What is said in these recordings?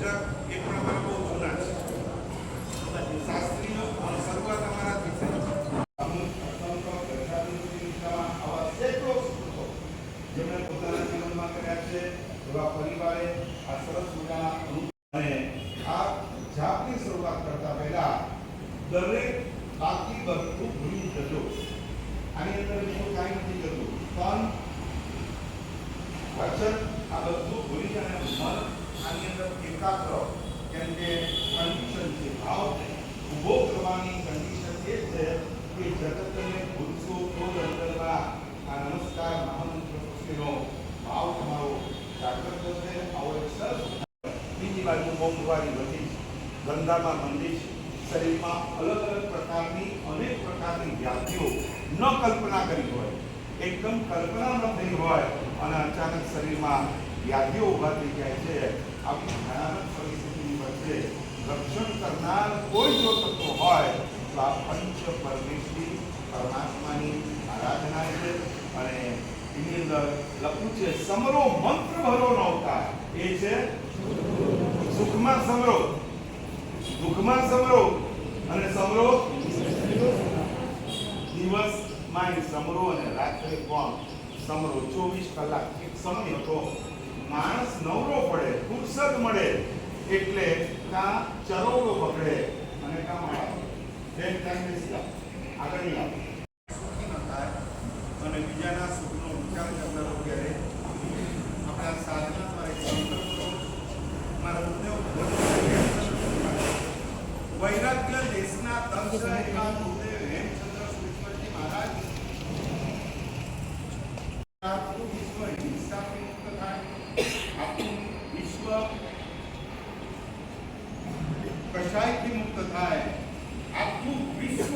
ભજન એ પણ અમારા બહુ જૂના છે. શાસ્ત્રીય અને શરૂઆત અમારાથી છે. આવા સેંકડો સ્તુતો જેમણે પોતાના જીવનમાં કર્યા છે એવા પરિવારે આ સરસ મજાના અને આ જાપની શરૂઆત કરતા પહેલા દરેક બાકી બધું ભૂલી જજો. આની અંદર બીજું કાંઈ નથી કરતું, પણ વચન આ બધું ભૂલી જાય અને મન આની અંદર એકાગ્ર, કેમ કે કન્ડિશન છે, ભાવ ઉભો કરવાની કન્ડિશન એ છે કે જગતને ભૂલશો તો જ અંદરમાં આ નમસ્કાર મહામંત્ર પ્રત્યેનો ભાવ તમારો જાગૃત થશે. આવો એક સરસ બીજી બાજુ મોંઘવારી વધી છે, ગંધામાં મંદી છે, શરીરમાં અલગ અલગ પ્રકારની અનેક પ્રકારની વ્યાધિઓ ન કલ્પના કરી હોય, એકદમ કલ્પના ન થઈ હોય અને અચાનક શરીરમાં વ્યાધિઓ ઊભા થઈ જાય છે. આવી ભયાનક પરિસ્થિતિની વચ્ચે રક્ષણ કરનાર કોઈ જો તત્વ હોય તો આ પંચ પરમેશ્વરી પરમાત્માની આરાધના છે. અને એની અંદર લખ્યું છે સમરો મંત્ર ભરો ન હોતા, એ છે સુખમાં સમરો, દુઃખમાં સમરો અને સમરો દિવસમાં સમરો અને રાત્રે પણ સમરો. 24 કલાક એક સમય હતો, માણસ નવરો પડે, ફુરસદ મળે એટલે કાં ચરોડો પકડે અને કાં માળા એક ટાઈમ બેસી આગળ નહીં આવે અને બીજાના સુખનો વિચાર કરનારો ક્યારે આપણા સાધના મારે મારા મુદ્દે વૈરાગ્ય દેશના તંત્ર એકાદ મુદ્દે હેમચંદ્ર સુરેશ્વરજી મહારાજ આખું વિશ્વ હિંસાથી મુક્ત થાય, આખું વિશ્વ કશાયથી મુક્ત થાય, આખું વિશ્વ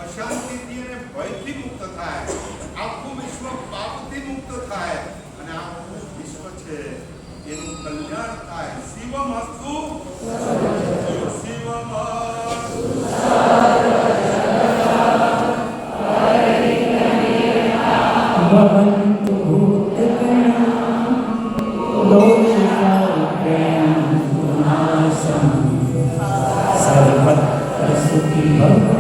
અશાંતિથી અને ભયથી મુક્ત થાય, આખું વિશ્વ પાપથી મુક્ત થાય અને આખું વિશ્વ છે એનું કલ્યાણ થાય. શિવમ અસ્તુ શિવમ ભવन्तु ભૂતગણાः દોષાભ્યયનાશં સર્વત્ર સુખી ભવन्तु.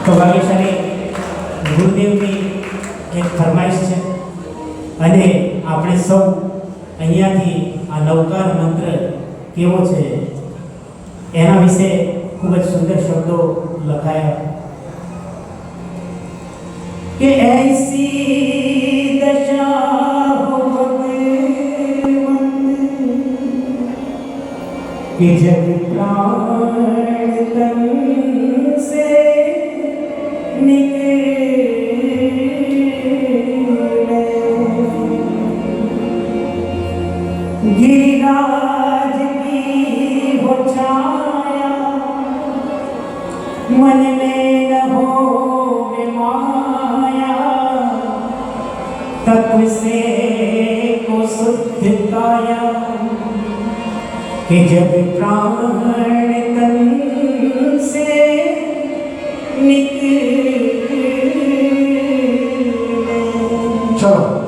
તો ભાગ્યશાળી ગુરુદેવની એક ફરમાઈશ છે અને આપણે સૌ અહીંયાથી આ નવકાર મંત્ર કેવો છે એના વિશે ખૂબ જ સુંદર શબ્દો લખાયા કે ऐसी दशा हो भगवान कि जब प्राण तन से निकले गिरिराज की हो छाया मन में न हो माया तत्व से को शुद्ध काया कि जब प्राण तन से निकले. चलो